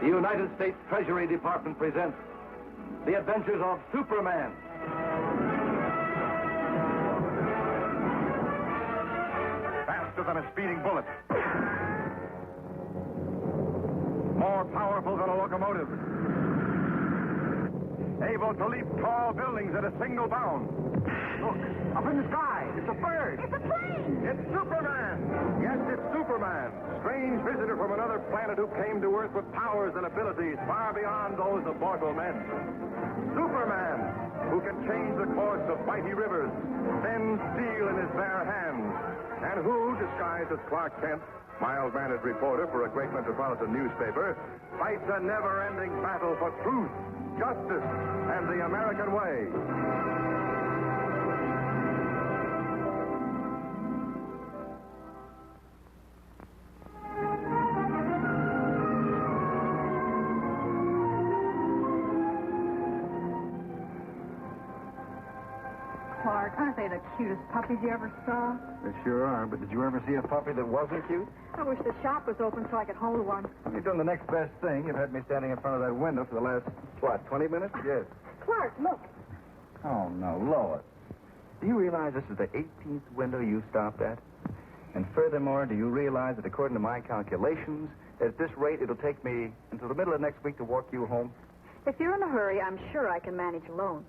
The United States Treasury Department presents The Adventures of Superman. Faster than a speeding bullet. More powerful than a locomotive. Able to leap tall buildings at a single bound. Look, up in the sky. It's a bird. It's a plane. It's Superman. Yes, it's Superman. Strange visitor from another planet who came to Earth with powers and abilities far beyond those of mortal men. Superman, who can change the course of mighty rivers, bend steel in his bare hands, and who, disguised as Clark Kent, mild-mannered reporter for a great metropolitan newspaper, fights a never-ending battle for truth, justice, and the American way. Clark, aren't they the cutest puppies you ever saw? They sure are, but did you ever see a puppy that wasn't cute? I wish the shop was open so I could hold one. You've done the next best thing. You've had me standing in front of that window for the last, 20 minutes? Yes. Clark, look. Oh, no, Lois. Do you realize this is the 18th window you stopped at? And furthermore, do you realize that according to my calculations, at this rate, it'll take me until the middle of next week to walk you home? If you're in a hurry, I'm sure I can manage alone.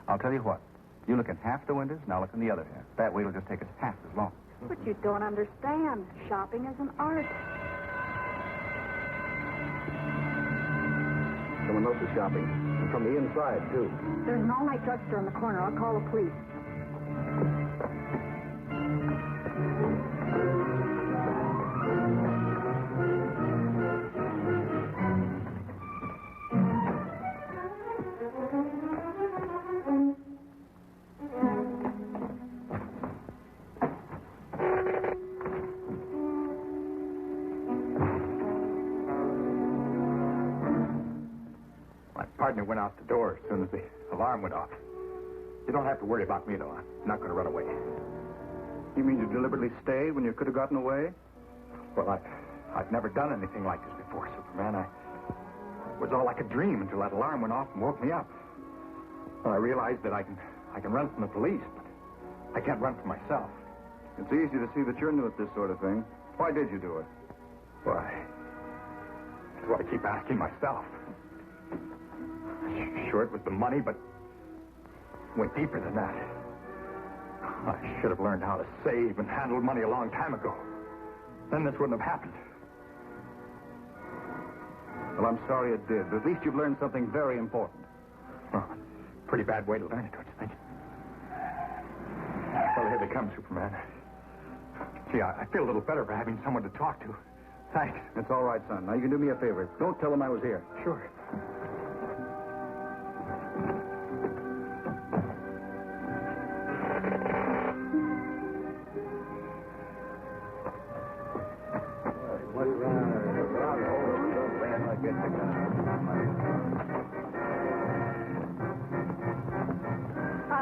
I'll tell you what. You look in half the windows, and I'll look in the other half. That way it'll just take us half as long. But you don't understand. Shopping is an art. Someone else is shopping. And from the inside, too. There's an all-night drugstore in the corner. I'll call the police. Partner went out the door as soon as the alarm went off. You don't have to worry about me, though. I'm not going to run away. You mean you deliberately stayed when you could have gotten away? Well, I've never done anything like this before, Superman. It was all like a dream until that alarm went off and woke me up. Well, I realized that I can run from the police, but I can't run from myself. It's easy to see that you're new at this sort of thing. Why did you do it? Why? That's what I keep asking myself. Sure, it was the money, but it went deeper than that. I should have learned how to save and handle money a long time ago. Then this wouldn't have happened. Well, I'm sorry it did, but at least you've learned something very important. Oh, pretty bad way to learn it, don't you think? Well, here they come, Superman. Gee, I feel a little better for having someone to talk to. Thanks. It's all right, son. Now, you can do me a favor. Don't tell them I was here. Sure.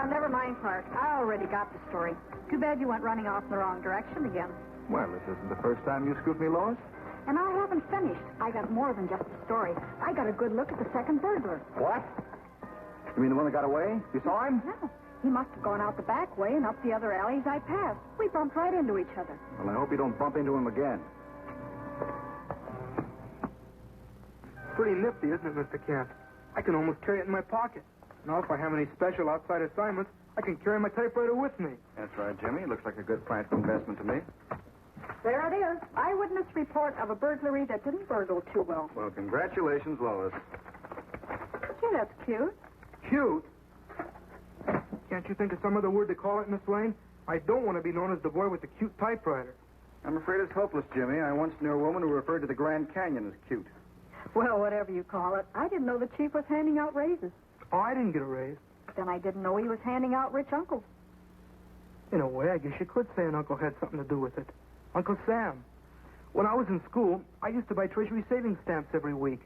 Never mind, Clark. I already got the story. Too bad you went running off in the wrong direction again. Well, this isn't the first time you scooped me, Lois. And I haven't finished. I got more than just the story. I got a good look at the second burglar. What? You mean the one that got away? You saw him? No. He must have gone out the back way and up the other alleys I passed. We bumped right into each other. Well, I hope you don't bump into him again. Pretty nifty, isn't it, Mr. Kent? I can almost carry it in my pocket. Now, if I have any special outside assignments, I can carry my typewriter with me. That's right, Jimmy. It looks like a good practical investment to me. There it is. Eyewitness report of a burglary that didn't burgle too well. Well, congratulations, Lois. Gee, that's cute. Cute? Can't you think of some other word to call it, Miss Lane? I don't want to be known as the boy with the cute typewriter. I'm afraid it's hopeless, Jimmy. I once knew a woman who referred to the Grand Canyon as cute. Well, whatever you call it. I didn't know the chief was handing out raises. Oh, I didn't get a raise. Then I didn't know he was handing out rich uncles. In a way, I guess you could say an uncle had something to do with it. Uncle Sam. When I was in school, I used to buy Treasury savings stamps every week.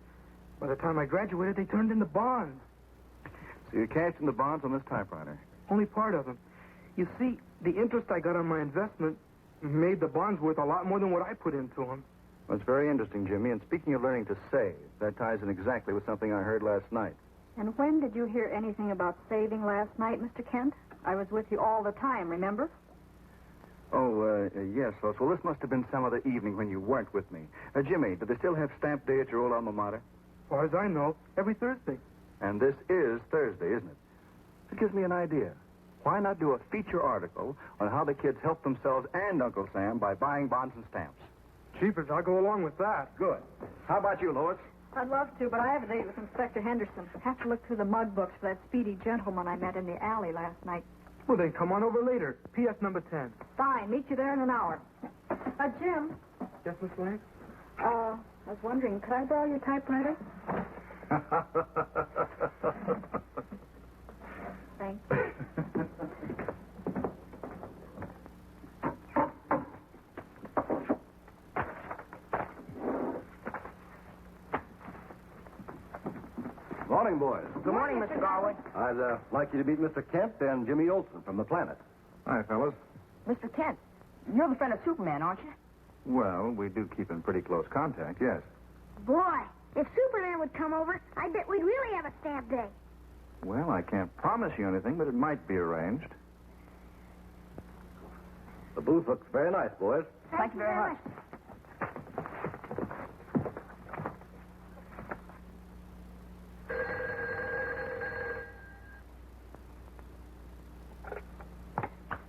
By the time I graduated, they turned into bonds. So you cashed in the bonds on this typewriter? Only part of them. You see, the interest I got on my investment made the bonds worth a lot more than what I put into them. Well, it's very interesting, Jimmy. And speaking of learning to save, that ties in exactly with something I heard last night. And when did you hear anything about saving last night, Mr. Kent? I was with you all the time, remember? Yes, Lois. Well, this must have been some other evening when you weren't with me. Jimmy, do they still have stamp day at your old alma mater? As far as I know, every Thursday. And this is Thursday, isn't it? It gives me an idea. Why not do a feature article on how the kids help themselves and Uncle Sam by buying bonds and stamps? Cheapers, I'll go along with that. Good. How about you, Lois? I'd love to, but I have a date with Inspector Henderson. Have to look through the mug books for that speedy gentleman I met in the alley last night. Well, then come on over later. P.S. number 10. Fine. Meet you there in an hour. Jim. Yes, Miss Lane? I was wondering, could I borrow your typewriter? Thanks. Morning, boys. Good morning, Mr. Garwood. I'd like you to meet Mr. Kent and Jimmy Olsen from the Planet. Hi, fellas. Mr. Kent, you're the friend of Superman, aren't you? Well, we do keep in pretty close contact, yes. Boy, if Superman would come over, I bet we'd really have a stamp day. Well, I can't promise you anything, but it might be arranged. The booth looks very nice, boys. Thank you very much.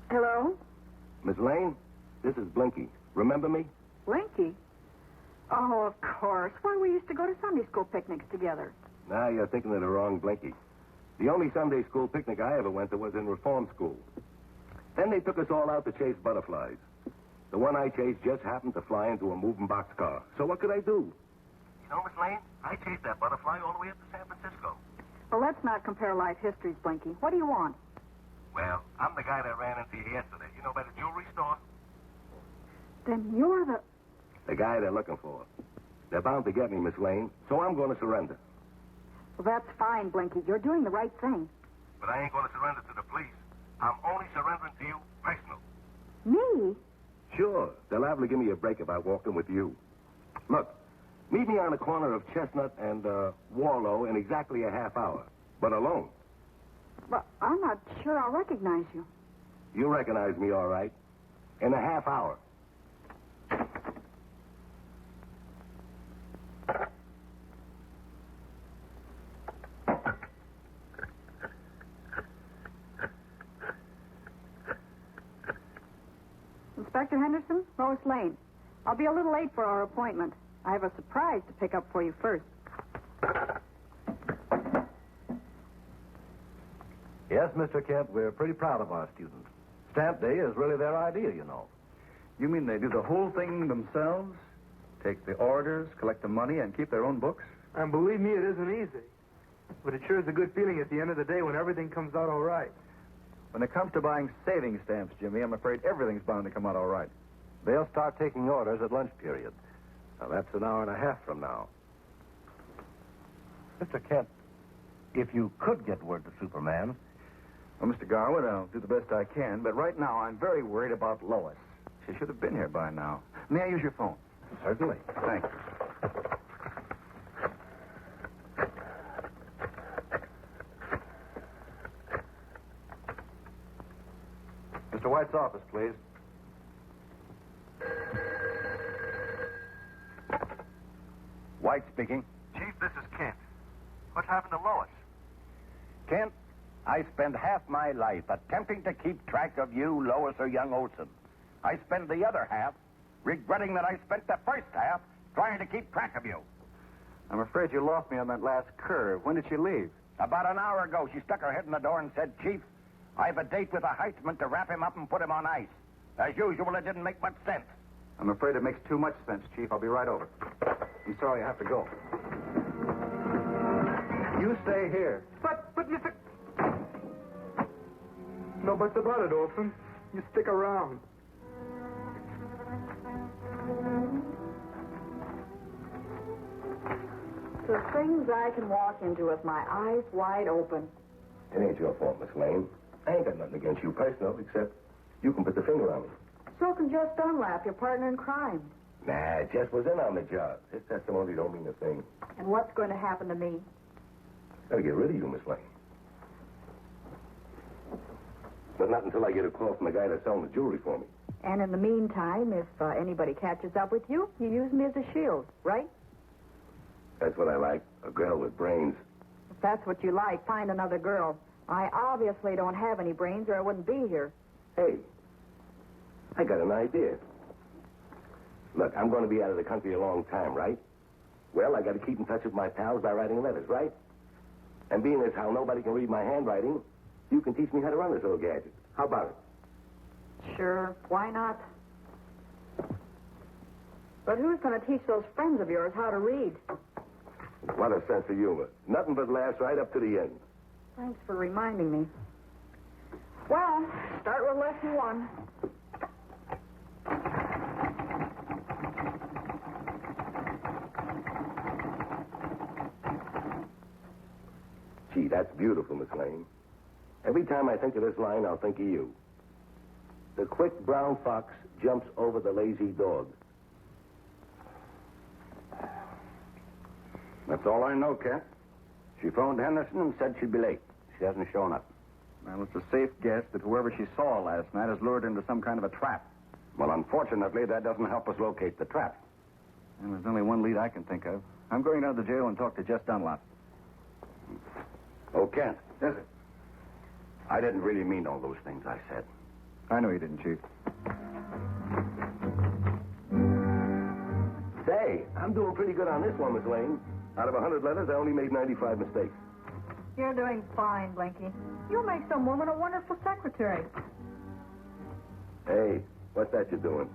Hello? Miss Lane, this is Blinky. Remember me? Blinky? Oh, of course. Why, we used to go to Sunday school picnics together. Now you're thinking of the wrong Blinky. The only Sunday school picnic I ever went to was in reform school. Then they took us all out to chase butterflies. The one I chased just happened to fly into a moving boxcar. So what could I do? You know, Miss Lane, I chased that butterfly all the way up to San Francisco. Well, let's not compare life histories, Blinky. What do you want? Well, I'm the guy that ran into you yesterday. You know, by the jewelry store? Then you're The guy they're looking for. They're bound to get me, Miss Lane, so I'm going to surrender. Well, that's fine, Blinky. You're doing the right thing. But I ain't going to surrender to the police. I'm only surrendering to you personal. Me? Sure. They'll liable to give me a break if I walk in with you. Look, meet me on the corner of Chestnut and Warlow in exactly a half hour, but alone. Well, I'm not sure I'll recognize you. You recognize me all right. In a half hour. Inspector Henderson, Lois Lane. I'll be a little late for our appointment. I have a surprise to pick up for you first. Yes, Mr. Kent, we're pretty proud of our students. Stamp Day is really their idea, you know. You mean they do the whole thing themselves? Take the orders, collect the money, and keep their own books? And believe me, it isn't easy. But it sure is a good feeling at the end of the day when everything comes out all right. When it comes to buying saving stamps, Jimmy, I'm afraid everything's bound to come out all right. They'll start taking orders at lunch period. Now, that's an hour and a half from now. Mr. Kent, if you could get word to Superman... Well, Mr. Garwood, I'll do the best I can, but right now I'm very worried about Lois. She should have been here by now. May I use your phone? Certainly. Thank you. Mr. White's office, please. White speaking. Chief, this is Kent. What's happened to Lois? Kent, I spend half my life attempting to keep track of you, Lois, or young Olson. I spend the other half regretting that I spent the first half trying to keep track of you. I'm afraid you lost me on that last curve. When did she leave? About an hour ago, she stuck her head in the door and said, Chief, I have a date with a heightsman to wrap him up and put him on ice. As usual, it didn't make much sense. I'm afraid it makes too much sense, Chief. I'll be right over. I'm sorry I have to go. You stay here. But, Mr... No buts about it, Olson. You stick around. The things I can walk into with my eyes wide open. It ain't your fault, Miss Lane. I ain't got nothing against you personal, except you can put the finger on me. So can Jeff Dunlap, your partner in crime. Nah, Jess was in on the job. His testimony don't mean a thing. And what's going to happen to me? Gotta get rid of you, Miss Lane. But not until I get a call from the guy that's selling the jewelry for me. And in the meantime, if anybody catches up with you, you use me as a shield, right? That's what I like. A girl with brains. If that's what you like, find another girl. I obviously don't have any brains or I wouldn't be here. Hey, I got an idea. Look, I'm going to be out of the country a long time, right? Well, I got to keep in touch with my pals by writing letters, right? And being as how nobody can read my handwriting, you can teach me how to run this little gadget. How about it? Sure, why not? But who's going to teach those friends of yours how to read? What a sense of humor. Nothing but laughs right up to the end. Thanks for reminding me. Well, start with lesson 1. Gee, that's beautiful, Miss Lane. Every time I think of this line, I'll think of you. The quick brown fox jumps over the lazy dog. That's all I know, Kent. She phoned Henderson and said she'd be late. She hasn't shown up. Well, it's a safe guess that whoever she saw last night has lured her into some kind of a trap. Well, unfortunately, that doesn't help us locate the trap. And there's only one lead I can think of. I'm going down to the jail and talk to Jess Dunlop. Oh, Kent. Yes, sir. I didn't really mean all those things I said. I know you didn't, Chief. Say, I'm doing pretty good on this one, Miss Lane. Out of 100 letters, I only made 95 mistakes. You're doing fine, Blinky. You'll make some woman a wonderful secretary. Hey, what's that you're doing?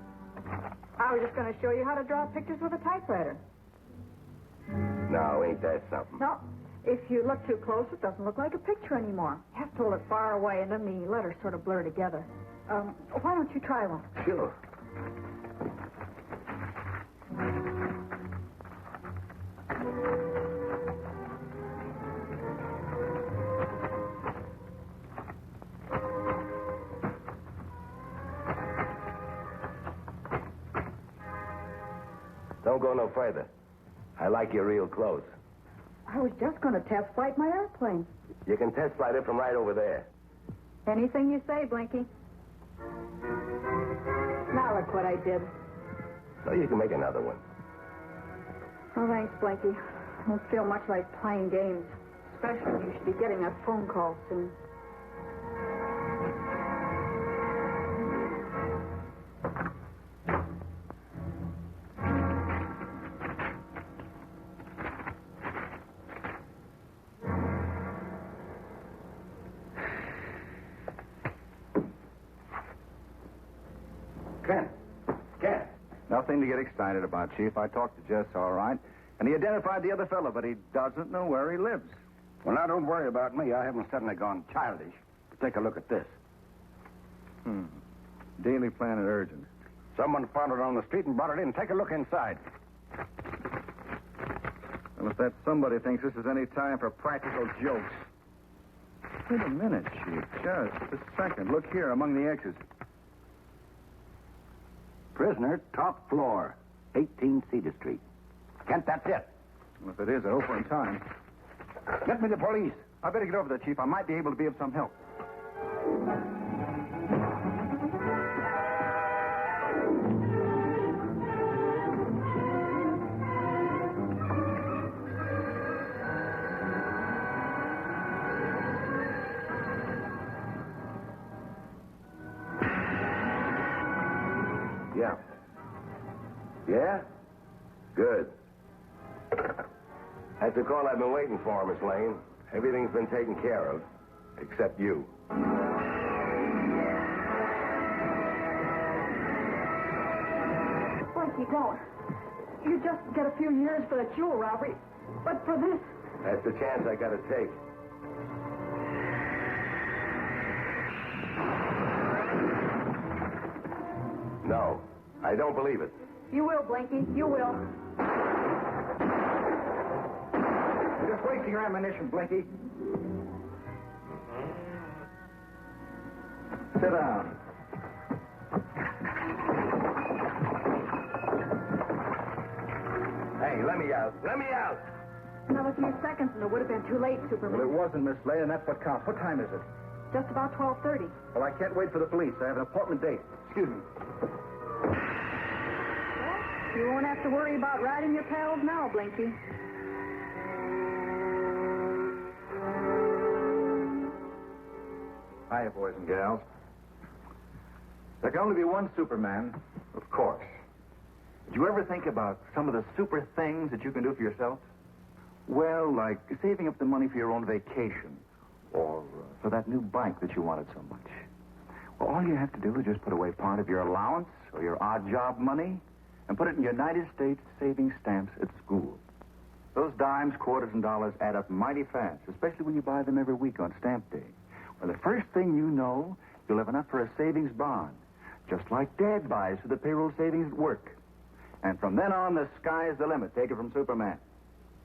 I was just going to show you how to draw pictures with a typewriter. No, ain't that something? No, if you look too close, it doesn't look like a picture anymore. You have to hold it far away, and then the letters sort of blur together. Why don't you try one? Sure. Don't go no further. I like you real close. I was just going to test flight my airplane. You can test flight it from right over there. Anything you say, Blinky. Now look what I did. So you can make another one. Oh, thanks, Blinky. I don't feel much like playing games. Especially when you should be getting that phone call soon. Kent. Nothing to get excited about, Chief. I talked to Jess, all right. And he identified the other fellow, but he doesn't know where he lives. Well, now, don't worry about me. I haven't suddenly gone childish. Take a look at this. Daily Planet Urgent. Someone found it on the street and brought it in. Take a look inside. Well, if that somebody thinks this is any time for practical jokes. Wait a minute, Chief. Just a second. Look here among the X's. Prisoner, top floor, 18 Cedar Street. Kent, that's it. Well, if it is, I hope we're in time. Get me the police. I better get over there, Chief. I might be able to be of some help. Yeah. Yeah? Good. That's the call I've been waiting for, Miss Lane. Everything's been taken care of, except you. Blinky, don't. You just get a few years for the jewel robbery. But for this... That's the chance I gotta take. No, I don't believe it. You will, Blinky. You will. You're just wasting your ammunition, Blinky. Sit down. Hey, let me out. Let me out. Another few seconds and it would have been too late, Superman. Well, it wasn't, Miss Lay, and that's what counts. What time is it? Just about 12:30. Well, I can't wait for the police. I have an appointment date. Excuse me. You won't have to worry about riding your pals now, Blinky. Hiya, boys and gals. There can only be one Superman, of course. Did you ever think about some of the super things that you can do for yourself? Well, like saving up the money for your own vacation, or for that new bike that you wanted so much. Well, all you have to do is just put away part of your allowance or your odd job money and put it in United States savings stamps at school. Those dimes, quarters, and dollars add up mighty fast, especially when you buy them every week on stamp day. Well, the first thing you know, you'll have enough for a savings bond, just like Dad buys for the payroll savings at work. And from then on, the sky's the limit. Take it from Superman.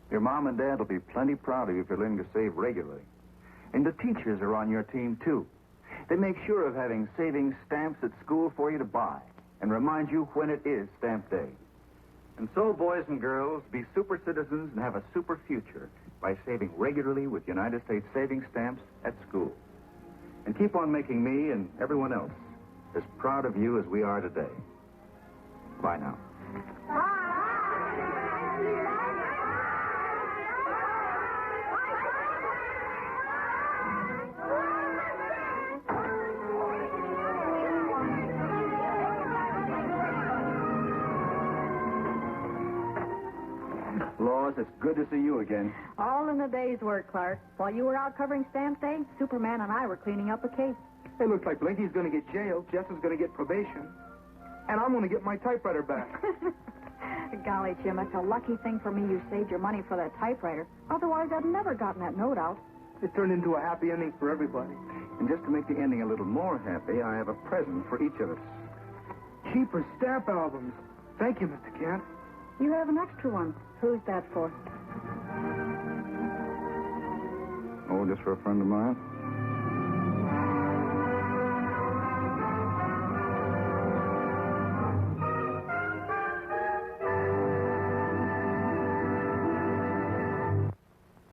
Your mom and Dad will be plenty proud of you for learning to save regularly. And the teachers are on your team, too. They make sure of having savings stamps at school for you to buy and remind you when it is stamp day. And so, boys and girls, be super citizens and have a super future by saving regularly with United States savings stamps at school. And keep on making me and everyone else as proud of you as we are today. Bye now. Lois, it's good to see you again. All in a day's work, Clark. While you were out covering stamp day, Superman and I were cleaning up a case. It looks like Blinky's going to get jailed, Jess is going to get probation, and I'm going to get my typewriter back. Golly, Jim, it's a lucky thing for me you saved your money for that typewriter. Otherwise, I'd never gotten that note out. It turned into a happy ending for everybody. And just to make the ending a little more happy, I have a present for each of us. Cheaper stamp albums. Thank you, Mr. Kent. You have an extra one. Who's that for? Oh, just for a friend of mine.